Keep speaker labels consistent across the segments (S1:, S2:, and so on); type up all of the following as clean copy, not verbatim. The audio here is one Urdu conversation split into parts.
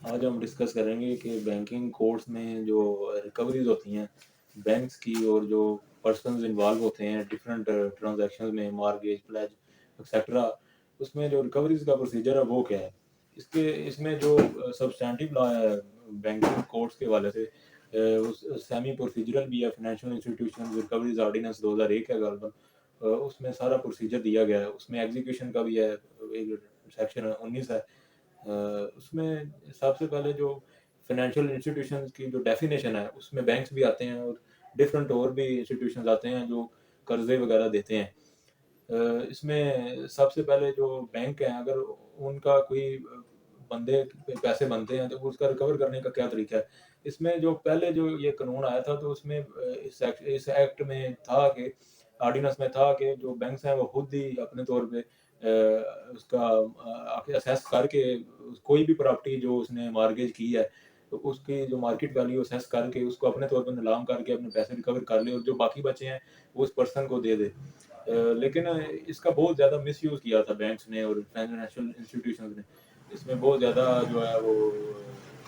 S1: آج ہم ڈسکس کریں گے کہ بینکنگ کورس میں جو ریکوریز ہوتی ہیں بینکس کی، اور جو پرسنز انوالو ہوتے ہیں ڈفرینٹ ٹرانزیکشن میں، مارگیج، پلیج ایکسیٹرا، اس میں جو ریکوریز کا پروسیجر ہے وہ کیا ہے. اس میں جو سبسٹینٹیو لا ہے بینکنگ کورس کے حوالے سے، سیمی پروسیجرل بھی ہے. فائنینشیل انسٹیٹیوشن ریکوریز آرڈیننس 2001 ہے غالباً. اس میں سارا پروسیجر دیا گیا ہے. اس میں ایگزیکیوشن کا بھی ہے، ایک سیکشن 19 ہے. اس میں سب سے پہلے جو فائنینشیل انسٹیٹیوشنز کی جو ڈیفینیشن ہے، اس میں بینکس بھی آتے ہیں اور ڈفرینٹ اور بھی انسٹیٹیوشنز آتے ہیں جو قرضے وغیرہ دیتے ہیں. اس میں سب سے پہلے جو بینک ہیں، اگر ان کا کوئی بندے پیسے بنتے ہیں تو اس کا ریکور کرنے کا کیا طریقہ ہے. اس میں جو پہلے جو یہ قانون آیا تھا تو اس میں اس ایکٹ میں تھا کہ آرڈیننس میں تھا کہ جو بینکس ہیں وہ خود ہی اپنے طور پہ اس کا اسیس کر کے کوئی بھی پراپرٹی جو اس نے مارگیج کی ہے تو اس کی جو مارکیٹ ویلیو اسیس کر کے اس کو اپنے طور پر نیلام کر کے اپنے پیسے ریکور کر لے، اور جو باقی بچے ہیں وہ اس پرسن کو دے دے. لیکن اس کا بہت زیادہ مس یوز کیا تھا بینکس نے اور فائنینشیل انسٹیٹیوشنز نے. اس میں بہت زیادہ جو ہے وہ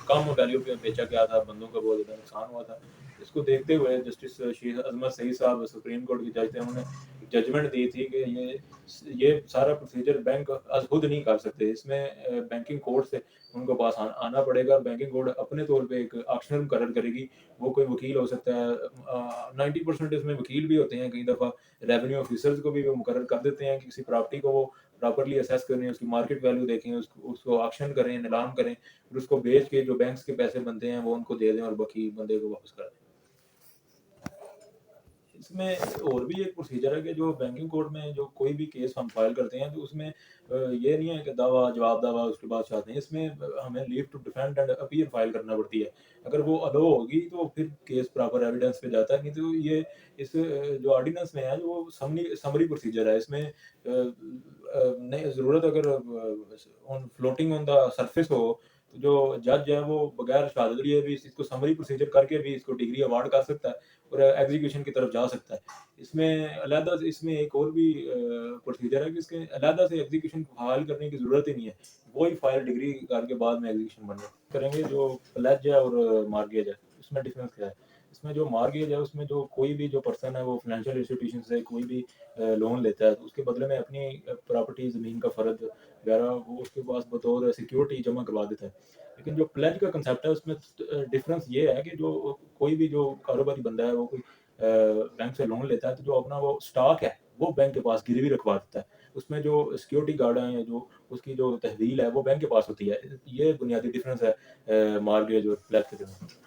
S1: کم ویلیو پہ بیچا گیا تھا، بندوں کا بہت زیادہ نقصان ہوا تھا. اس کو دیکھتے ہوئے جسٹس شیخ عظمت سعید صاحب سپریم کورٹ کے جج تھے، انہوں نے ججمنٹ دی تھی کہ یہ سارا پروسیجر بینک از خود نہیں کر سکتے. اس میں بینکنگ کورٹ سے ان کو پاس آنا پڑے گا. بینکنگ کورٹ اپنے طور پہ ایک آکشنر مقرر کرے گی. وہ کوئی وکیل ہو سکتا ہے، 90% اس میں وکیل بھی ہوتے ہیں. کئی دفعہ ریونیو آفیسرز کو بھی وہ مقرر کر دیتے ہیں کہ کسی پراپرٹی کو وہ پراپرلی اسیس کریں، اس کی مارکیٹ ویلیو دیکھیں، اس کو آکشن کریں، نیلام کریں، اور اس کو بیچ کے جو بینکس کے پیسے بنتے ہیں وہ ان کو دے دیں اور باقی بندے کو واپس کر دیں. اس میں اور بھی ایک پروسیجر ہے کہ جو بینکنگ کورٹ میں جو کوئی بھی کیس ہم فائل کرتے ہیں تو اس میں یہ نہیں ہے کہ دعویٰ جواب دعویٰ اس کے بعد چاہتے ہیں. اس میں ہمیں leave to defend and appeal file کرنا پڑتی ہے. اگر وہ الو ہوگی تو پھر کیس پراپر ایویڈنس پہ جاتا ہے. نہیں تو یہ اس جو آرڈیننس میں ہے وہ سمری پروسیجر ہے. اس میں نہیں ضرورت اگر فلوٹنگ آن دا سرفیس ہو تو جو جج ہے وہ بغیر شہادت لیے بھی اس کو سمری پروسیجر کر کے بھی اس کو ڈگری اوارڈ کر سکتا ہے اور ایگزیکیوشن کی طرف جا سکتا ہے. اس میں علیحدہ سے اس میں ایک اور بھی پروسیجر ہے کہ اس کے علیحدہ سے ایگزیکیوشن فائل کرنے کی ضرورت ہی نہیں ہے. وہی فائل ڈگری کر کے بعد میں ایگزیکیوشن بن جائے. کریں گے جو پلیج ہے اور مارگیج ہے، اس میں ڈفرینس کیا ہے. اس میں جو مارگیج ہے اس میں جو کوئی بھی جو پرسن ہے وہ فائنینشیل انسٹیٹیوشن سے کوئی بھی لون لیتا ہے تو اس کے بدلے میں اپنی پراپرٹی، زمین کا فرد وغیرہ وہ اس کے پاس بطور سیکیورٹی جمع کروا دیتا ہے. لیکن جو پلیج کا کنسیپٹ ہے اس میں ڈفرینس یہ ہے کہ جو کوئی بھی جو کاروباری بندہ ہے وہ کوئی بینک سے لون لیتا ہے تو جو اپنا وہ سٹاک ہے وہ بینک کے پاس گروی رکھوا دیتا ہے. اس میں جو سیکیورٹی گارڈ ہیں یا جو اس کی جو تحویل ہے وہ بینک کے پاس ہوتی ہے. یہ بنیادی ڈفرینس ہے مارگیج اور پلیج کے درمیان.